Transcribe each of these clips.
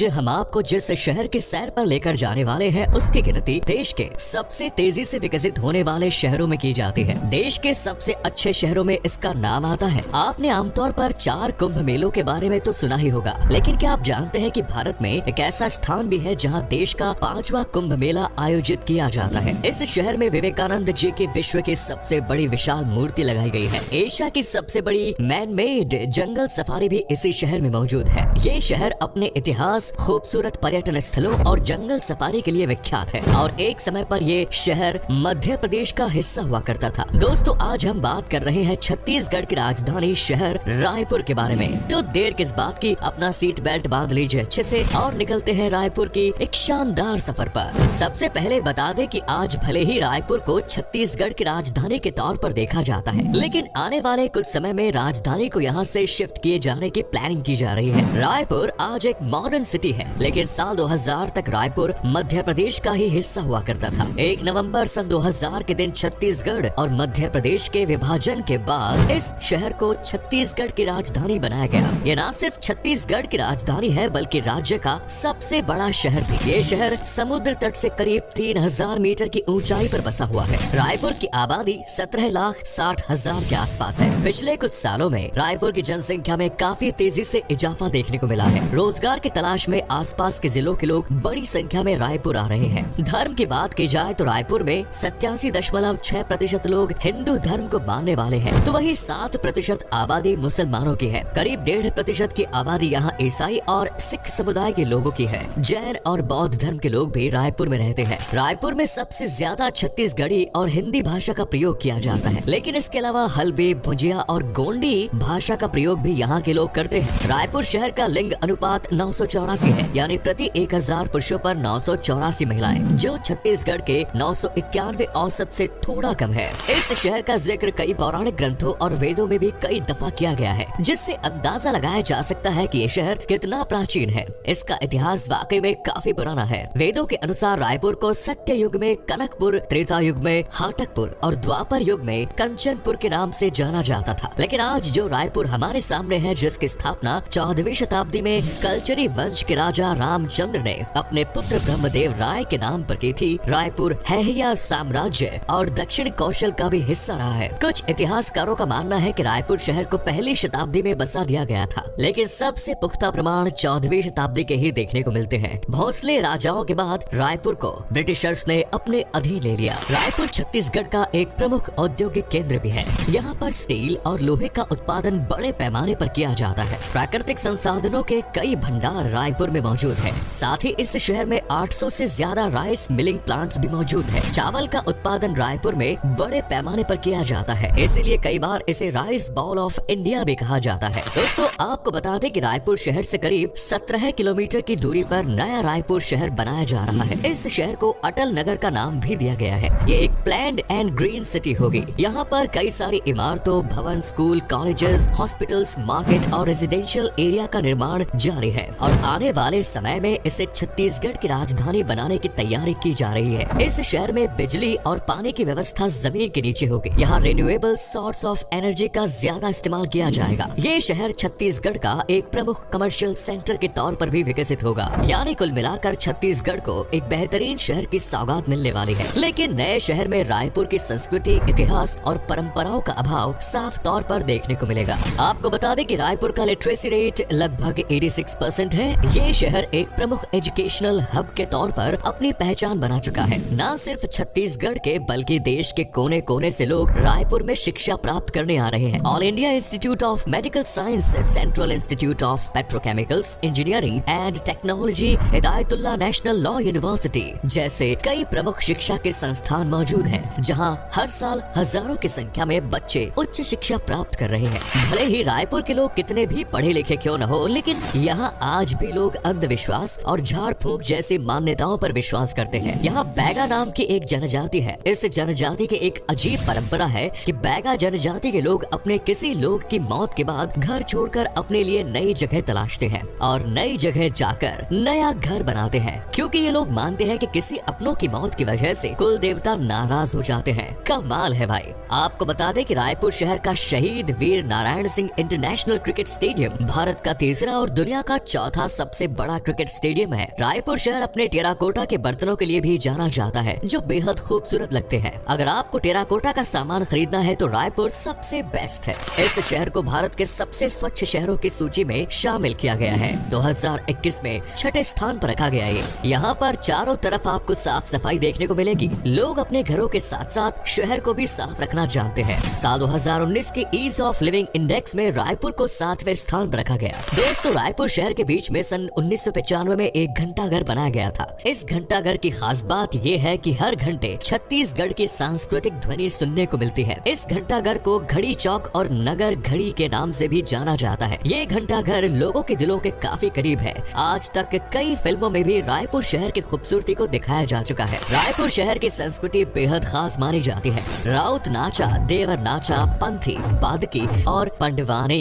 हम आपको जिस शहर के सैर पर लेकर जाने वाले हैं उसकी गिनती देश के सबसे तेजी से विकसित होने वाले शहरों में की जाती है। देश के सबसे अच्छे शहरों में इसका नाम आता है। आपने आमतौर पर 4 कुंभ मेलों के बारे में तो सुना ही होगा, लेकिन क्या आप जानते हैं कि भारत में एक ऐसा स्थान भी है जहां देश का 5वां कुंभ मेला आयोजित किया जाता है। इस शहर में विवेकानंद जी की विश्व की सबसे बड़ी विशाल मूर्ति लगाई गई है। एशिया की सबसे बड़ी मैन मेड जंगल सफारी भी इसी शहर में मौजूद है। ये शहर अपने इतिहास, खूबसूरत पर्यटन स्थलों और जंगल सफारी के लिए विख्यात है और एक समय पर ये शहर मध्य प्रदेश का हिस्सा हुआ करता था। दोस्तों, आज हम बात कर रहे हैं छत्तीसगढ़ की राजधानी शहर रायपुर के बारे में। तो देर किस बात की, अपना सीट बेल्ट बांध लीजिए अच्छे से और निकलते हैं रायपुर की एक शानदार सफर पर। सबसे पहले बता दें कि आज भले ही रायपुर को छत्तीसगढ़ की राजधानी के तौर पर देखा जाता है, लेकिन आने वाले कुछ समय में राजधानी को यहाँ से शिफ्ट किए जाने की प्लानिंग की जा रही है। रायपुर आज एक मॉडर्न सिटी है, लेकिन साल 2000 तक रायपुर मध्य प्रदेश का ही हिस्सा हुआ करता था। 1 नवंबर सन 2000 के दिन छत्तीसगढ़ और मध्य प्रदेश के विभाजन के बाद इस शहर को छत्तीसगढ़ की राजधानी बनाया गया। ये न सिर्फ छत्तीसगढ़ की राजधानी है, बल्कि राज्य का सबसे बड़ा शहर भी। ये शहर समुद्र तट से करीब 3000 मीटर की ऊंचाई पर बसा हुआ है। रायपुर की आबादी 17,60,000 के आसपास है। पिछले कुछ सालों में रायपुर की जनसंख्या में काफी तेजी से इजाफा देखने को मिला है। रोजगार की तलाश में आसपास के जिलों के लोग बड़ी संख्या में रायपुर आ रहे हैं। धर्म की बात की जाए तो रायपुर में 87.6% लोग हिंदू धर्म को मानने वाले हैं, तो वही 7% आबादी मुसलमानों की है। करीब 1.5% की आबादी यहाँ ईसाई और सिख समुदाय के लोगों की है। जैन और बौद्ध धर्म के लोग भी रायपुर में रहते हैं। रायपुर में सबसे ज्यादा छत्तीसगढ़ी और हिंदी भाषा का प्रयोग किया जाता है, लेकिन इसके अलावा हल्बी, भुजिया और गोंडी भाषा का प्रयोग भी यहाँ के लोग करते हैं। रायपुर शहर का लिंग अनुपात 984 है, यानी प्रति 1000 पुरुषों पर 984 महिलाएं, जो छत्तीसगढ़ के 991 औसत से थोड़ा कम है। इस शहर का जिक्र कई पौराणिक ग्रंथों और वेदों में भी कई दफा किया गया है, जिससे अंदाजा लगाया जा सकता है कि ये शहर कितना प्राचीन है। इसका इतिहास वाकई में काफी पुराना है। वेदों के अनुसार रायपुर को सत्य युग में कनकपुर, त्रेता युग में हाटकपुर और द्वापर युग में कंचनपुर के नाम से जाना जाता था। लेकिन आज जो रायपुर हमारे सामने है, जिसकी स्थापना 14वीं शताब्दी में कलचरी वंश के राजा रामचंद्र ने अपने पुत्र ब्रह्मदेव राय के नाम पर की थी, रायपुर हैया साम्राज्य और दक्षिण कौशल का भी हिस्सा रहा है। कुछ इतिहासकारों का मानना है कि रायपुर शहर को पहली शताब्दी में बसा दिया गया था, लेकिन सबसे पुख्ता प्रमाण 14वीं शताब्दी के ही देखने को मिलते हैं। भोसले राजाओं के बाद रायपुर को ब्रिटिशर्स ने अपने अधीन ले लिया। रायपुर छत्तीसगढ़ का एक प्रमुख औद्योगिक केंद्र भी है। यहाँ पर स्टील और लोहे का उत्पादन बड़े पैमाने पर किया जाता है। प्राकृतिक संसाधनों के कई भंडार रायपुर में मौजूद है। साथ ही इस शहर में 800 से ज्यादा राइस मिलिंग प्लांट्स भी मौजूद है। चावल का उत्पादन रायपुर में बड़े पैमाने पर किया जाता है, इसीलिए कई बार इसे राइस बाउल ऑफ इंडिया भी कहा जाता है। दोस्तों, आपको बता दें कि रायपुर शहर से करीब 17 किलोमीटर की दूरी पर नया रायपुर शहर बनाया जा रहा है। इस शहर को अटल नगर का नाम भी दिया गया है। ये एक प्लैन्ड एंड ग्रीन सिटी होगी। यहाँ पर कई सारी इमारतों, भवन, स्कूल, कॉलेजेस, हॉस्पिटल्स, मार्केट और रेजिडेंशियल एरिया का निर्माण जारी है और आने वाले समय में इसे छत्तीसगढ़ की राजधानी बनाने की तैयारी की जा रही है। इस शहर में बिजली और पानी की व्यवस्था जमीन के नीचे होगी। यहाँ रिन्यूएबल सोर्स ऑफ एनर्जी का ज्यादा इस्तेमाल किया जाएगा। ये शहर छत्तीसगढ़ का एक प्रमुख कमर्शियल सेंटर के तौर पर भी विकसित होगा। यानी कुल मिलाकर छत्तीसगढ़ को एक बेहतरीन शहर की सौगात मिलने वाली है। लेकिन नए शहर में रायपुर की संस्कृति, इतिहास और परंपराओं का अभाव साफ तौर पर देखने को मिलेगा। आपको बता दें कि रायपुर का लिटरेसी रेट लगभग 86% है। ये शहर एक प्रमुख एजुकेशनल हब के तौर पर अपनी पहचान बना चुका है। न सिर्फ छत्तीसगढ़ के बल्कि देश के कोने कोने से लोग रायपुर में शिक्षा प्राप्त करने आ रहे हैं। All India institute of medical science, central institute of petrochemicals engineering and technology, Hidayatullah national law university जैसे कई प्रमुख शिक्षा के संस्थान मौजूद हैं, जहां हर साल हजारों की संख्या में बच्चे उच्च शिक्षा प्राप्त कर रहे हैं। भले ही रायपुर के लोग कितने भी पढ़े लिखे क्यों न हो, लेकिन यहाँ आज भी लोग अंधविश्वास और झाड़ फूक जैसी मान्यताओं पर विश्वास करते हैं। यहाँ बैगा नाम की एक जनजाति है। इस जनजाति की एक अजीब परंपरा है कि बैगा जनजाति के लोग अपने किसी लोग की मौत के बाद घर छोड़कर अपने लिए नई जगह तलाशते हैं और नई जगह जाकर नया घर बनाते हैं, क्योंकि ये लोग मानते हैं कि किसी अपनों की मौत की वजह से कुल देवता नाराज हो जाते हैं। कमाल है भाई। आपको बता दें कि रायपुर शहर का Shaheed Veer Narayan Singh international cricket stadium Bharat का तीसरा और दुनिया का चौथा सबसे बड़ा क्रिकेट स्टेडियम है। रायपुर शहर अपने टेराकोटा के बर्तनों के लिए भी जाना जाता है, जो बेहद खूबसूरत लगते हैं। अगर आपको टेराकोटा का सामान खरीदना है तो रायपुर सबसे बेस्ट है। इस शहर को भारत के सबसे स्वच्छ शहरों की सूची में शामिल किया गया है। 2021 में छठे स्थान पर रखा गया है। यहाँ पर चारों तरफ आपको साफ सफाई देखने को मिलेगी। लोग अपने घरों के साथ साथ शहर को भी साफ रखना जानते हैं। साल 2019 के ईज ऑफ लिविंग इंडेक्स में रायपुर को 7वें स्थान पर रखा गया। दोस्तों, रायपुर शहर के बीच में सन 1995 में एक घंटाघर बनाया गया था। इस घंटाघर की खास बात ये है कि हर घंटे छत्तीसगढ़ की सांस्कृतिक ध्वनि सुनने को मिलती है। इस घंटाघर को घड़ी चौक और नगर घड़ी के नाम से भी जाना जाता है। ये घंटाघर लोगों के दिलों के काफी करीब है। आज तक कई फिल्मों में भी रायपुर शहर की खूबसूरती को दिखाया जा चुका है। रायपुर शहर की संस्कृति बेहद खास मानी जाती है। राउत नाचा, देवर नाचा, पंथी, बादकी और पंडवानी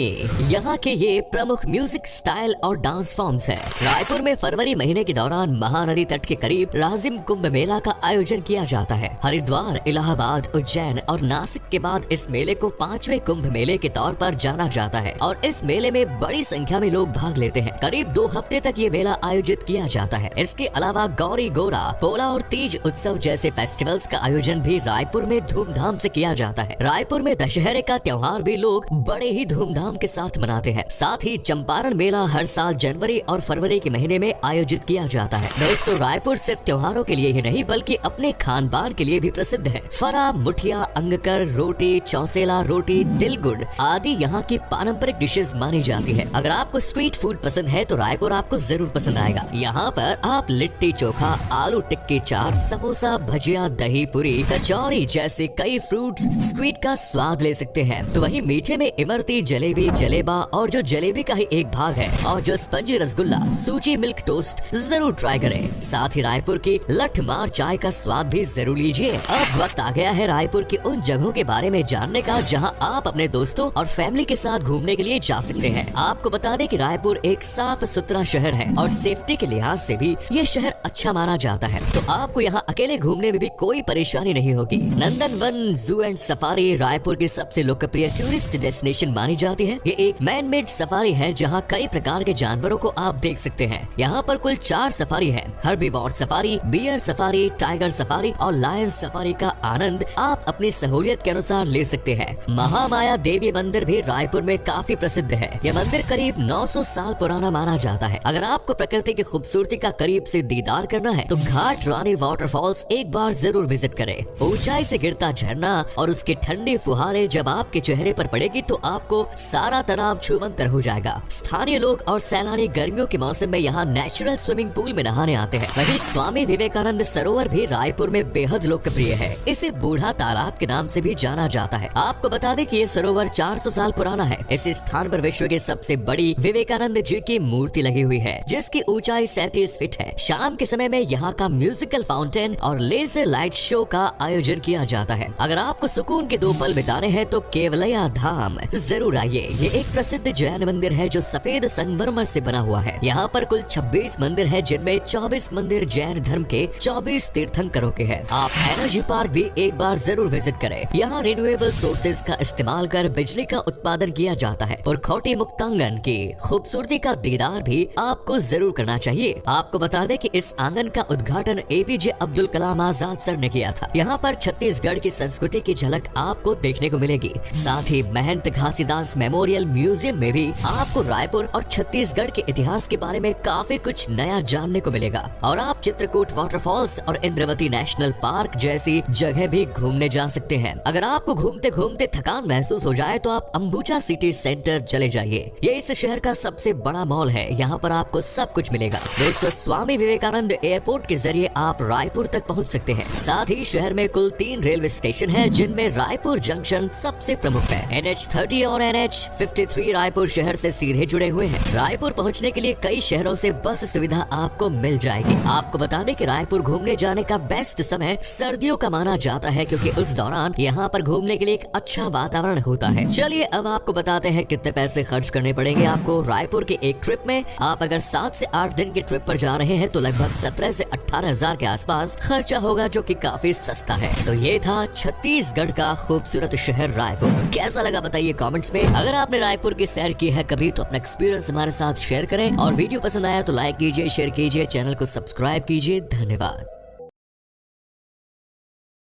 यहाँ के ये प्रमुख म्यूजिक स्टाइल और डांस फॉर्म्स हैं। रायपुर में फरवरी महीने के दौरान महानदी तट के करीब राजिम कुंभ मेला का आयोजन किया जाता है। हरिद्वार, इलाहाबाद, उज्जैन और नासिक के बाद इस मेले को 5वें कुंभ मेले के तौर पर जाना जाता है और इस मेले में बड़ी संख्या में लोग भाग लेते हैं। करीब 2 हफ्ते तक ये मेला आयोजित किया जाता है। इसके अलावा गौरी गोरा, पोला और तीज उत्सव जैसे फेस्टिवल्स का आयोजन भी रायपुर में धूमधाम से किया जाता है। रायपुर में दशहरे का त्योहार भी लोग बड़े ही धूमधाम के साथ मनाते हैं। साथ ही चंपारण मेला हर साल जनवरी और फरवरी के महीने में आयोजित किया जाता है। दोस्तों, रायपुर सिर्फ त्योहारों के लिए ही नहीं बल्कि अपने खान पान के लिए भी प्रसिद्ध है। फरा, मुठिया, अंगकर, रोटी, चौसेला रोटी, तिलगुड़ आदि यहाँ की पारंपरिक डिशेज मानी जाती है। अगर आपको स्ट्रीट फूड पसंद है तो रायपुर आपको जरूर पसंद आएगा। यहाँ पर आप लिट्टी चोखा, आलू टिक्की चाट, समोसा, भजिया, दही पूरी, कचौरी जैसे कई फ्रूट्स स्वीट का स्वाद ले सकते हैं। तो वहीं मीठे में इमरती, जलेबी, जलेबा और जो जलेबी का ही एक भाग है और जो स्पंजी रसगुल्ला, सूजी मिल्क टोस्ट जरूर ट्राई करें। साथ ही रायपुर की लठमार चाय का स्वाद भी जरूर लीजिए। अब वक्त आ गया है रायपुर की उन जगहों के बारे में जानने का जहां आप अपने दोस्तों और फैमिली के साथ घूमने के लिए जा सकते हैं। आपको बता दें कि रायपुर एक साफ सुथरा शहर है और सेफ्टी के लिहाज से भी ये शहर अच्छा माना जाता है। तो आपको यहाँ अकेले घूमने में भी कोई परेशानी नहीं होगी। नंदनवन जू एंड सफारी रायपुर की सबसे लोकप्रिय टूरिस्ट डेस्टिनेशन मानी जाती है। ये एक मैन मेड सफारी है जहाँ कई प्रकार के जानवरों को आप देख सकते हैं। यहाँ पर कुल 4 सफारी है। Herbivore safari, bear safari, tiger safari और लायन सफारी का आनंद आप अपनी सहूलियत के अनुसार ले सकते हैं। महामाया देवी मंदिर भी रायपुर में काफी प्रसिद्ध है। यह मंदिर करीब 900 साल पुराना माना जाता है। अगर आपको प्रकृति की खूबसूरती का करीब से दीदार करना है तो घाट रानी वाटरफॉल्स एक बार जरूर विजिट करें। ऊंचाई से गिरता झरना और उसकी ठंडी फुहारे जब आपके चेहरे पर पड़ेगी तो आपको सारा तनाव छूमंतर हो जाएगा। स्थानीय लोग और सैलानी गर्मियों के मौसम में यहाँ नेचुरल स्विमिंग पूल में नहाने आते हैं। वहीं स्वामी विवेकानंद सरोवर भी रायपुर में बेहद लोकप्रिय है। इसे बूढ़ा तालाब के नाम से भी जाना जाता है। आपको बता दें कि ये सरोवर 400 साल पुराना है। इस स्थान पर विश्व की सबसे बड़ी विवेकानंद जी की मूर्ति लगी हुई है जिसकी ऊंचाई 37 फीट है। शाम के समय में यहाँ का म्यूजिकल फाउंटेन और लेजर लाइट शो का आयोजन किया जाता है। अगर आपको सुकून के 2 पल बिताने हैं तो केवलया धाम जरूर आइए। ये एक प्रसिद्ध जैन मंदिर है जो सफेद संगमरमर से बना हुआ है। यहाँ पर कुल 26 मंदिर है जिनमें 24 मंदिर जैन धर्म के 24 तीर्थंकरों के हैं। आप एनर्जी पार्क भी एक बार जरूर विजिट करें। यहाँ रिन्यूएबल सोर्सेज का इस्तेमाल कर बिजली का उत्पादन किया जाता है और खोटी मुक्तांगन की खूबसूरती का दीदार भी आपको जरूर करना चाहिए। आपको बता दें कि इस आंगन का उद्घाटन एपीजे अब्दुल कलाम आजाद सर ने किया था। यहाँ पर छत्तीसगढ़ की संस्कृति की झलक आपको देखने को मिलेगी। साथ ही महंत घासीदास मेमोरियल म्यूजियम में भी आपको रायपुर और छत्तीसगढ़ के इतिहास के बारे में काफी कुछ नया जानने को मिलेगा। और आप चित्रकूट वाटरफॉल्स और इंद्रवती नेशनल पार्क जैसी जगह भी घूमने जा सकते हैं। अगर आपको घूमते घूमते थकान महसूस हो जाए तो आप अंबुजा सिटी सेंटर चले जाइए। ये इस शहर का सबसे बड़ा मॉल है। यहाँ पर आपको सब कुछ मिलेगा। दोस्तों, स्वामी विवेकानंद एयरपोर्ट के जरिए आप रायपुर तक पहुँच सकते हैं। साथ ही शहर में कुल 3 रेलवे स्टेशन है जिनमें रायपुर जंक्शन सबसे प्रमुख है। NH30 और NH53 रायपुर शहर से सीधे जुड़े हुए हैं। रायपुर पहुंचने के लिए कई शहरों से बस सुविधा आपको मिल जाएगी। आपको बता दें कि रायपुर घूमने जाने का बेस्ट समय सर्दियों का माना जाता है क्योंकि उस दौरान यहाँ पर घूमने के लिए एक अच्छा वातावरण होता है। चलिए अब आपको बताते हैं कितने पैसे खर्च करने पड़ेंगे आपको रायपुर के एक ट्रिप में। आप अगर 7 से 8 दिन की ट्रिप पर जा रहे हैं तो लगभग 17 से 18 हजार के आसपास खर्चा होगा जो कि काफी सस्ता है। तो ये था छत्तीसगढ़ का खूबसूरत शहर रायपुर। कैसा लगा बताइए कमेंट्स में। अगर आपने रायपुर की सैर की है कभी तो अपना एक्सपीरियंस हमारे साथ शेयर करें और वीडियो पसंद आया तो लाइक कीजिए, शेयर कीजिए, चैनल को सब्सक्राइब कीजिए। धन्यवाद।